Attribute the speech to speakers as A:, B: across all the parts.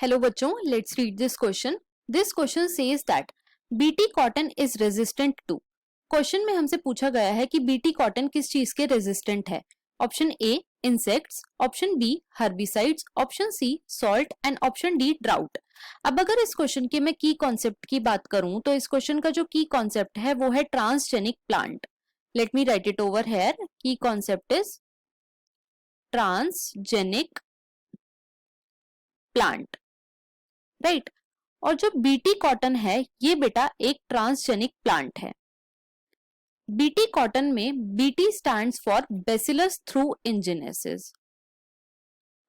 A: Hello बच्चों, let's read this question. This question says that BT cotton is resistant to. Question में हमसे पूछा गया है कि बीटी कॉटन किस चीज के रेजिस्टेंट है. Option A insects, option B herbicides, option C salt and option D drought. अब अगर इस क्वेश्चन के मैं की कॉन्सेप्ट की बात करूं तो इस क्वेश्चन का जो की कॉन्सेप्ट है वो है transgenic plant. Let me write it over here. Key concept is transgenic plant, right. और जो बीटी कॉटन है ये बेटा एक ट्रांसजेनिक प्लांट है. बीटी कॉटन में BT stands for bacillus thuringiensis.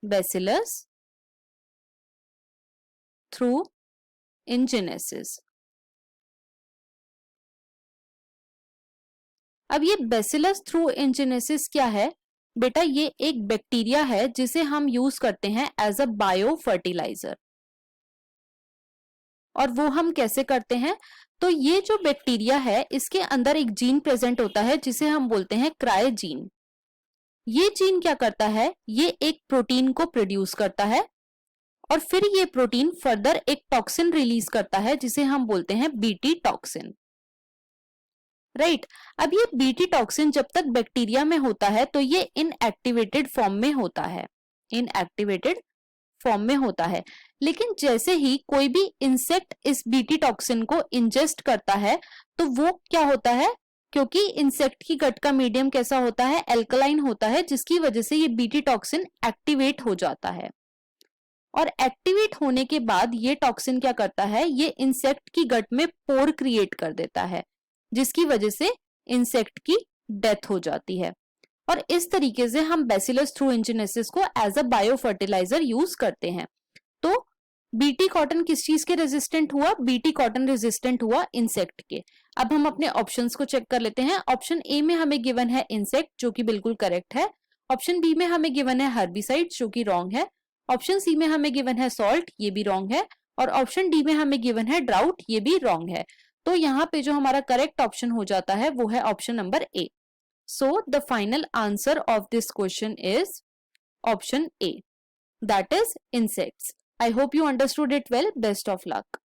A: Bacillus thuringiensis. अब ये बैसिलस थ्रूइंजिनेसिस क्या है बेटा? ये एक बैक्टीरिया है जिसे हम यूज करते हैं एज अ बायो फर्टिलाइजर. और वो हम कैसे करते हैं? तो ये जो बैक्टीरिया है इसके अंदर एक जीन प्रेजेंट होता है जिसे हम बोलते हैं क्रायोजीन. ये जीन क्या करता है? ये एक प्रोटीन को प्रोड्यूस करता है और फिर ये प्रोटीन फर्दर एक टॉक्सिन रिलीज करता है जिसे हम बोलते हैं बीटी टॉक्सिन, राइट. अब ये बीटी टॉक्सिन जब तक बैक्टीरिया में होता है तो ये इनएक्टिवेटेड फॉर्म में होता है. इनएक्टिवेटेड फॉर्म में होता है. लेकिन जैसे ही कोई भी इंसेक्ट इस बीटी टॉक्सिन को इंजेस्ट करता है तो वो क्या होता है? क्योंकि इंसेक्ट की गट का मीडियम कैसा होता है? एल्कलाइन होता है, जिसकी वजह से ये बीटी टॉक्सिन एक्टिवेट हो जाता है. और एक्टिवेट होने के बाद ये टॉक्सिन क्या करता है? ये इंसेक्ट की गट में पोर क्रिएट कर देता है, जिसकी वजह से इंसेक्ट की डेथ हो जाती है. और इस तरीके से हम बैसिलस थ्रूइंजिनेसिस को as a bio fertiliser use करते हैं. तो बीटी कॉटन किस चीज के रेजिस्टेंट हुआ? बीटी कॉटन रेजिस्टेंट हुआ इंसेक्ट के. अब हम अपने ऑप्शंस को चेक कर लेते हैं. ऑप्शन ए में हमें गिवन है इंसेक्ट, जो कि बिल्कुल करेक्ट है. ऑप्शन बी में हमें गिवन है हर्बिसाइड, जो कि रॉन्ग है. ऑप्शन सी में हमें गिवन है सॉल्ट, ये भी रॉन्ग है. और ऑप्शन डी में हमें गिवन है ड्राउट, ये भी रॉन्ग है. तो यहाँ पे जो हमारा करेक्ट ऑप्शन हो जाता है वो है option number A. So the final answer of this question is option A, that is insects. I hope you understood it well. Best of luck.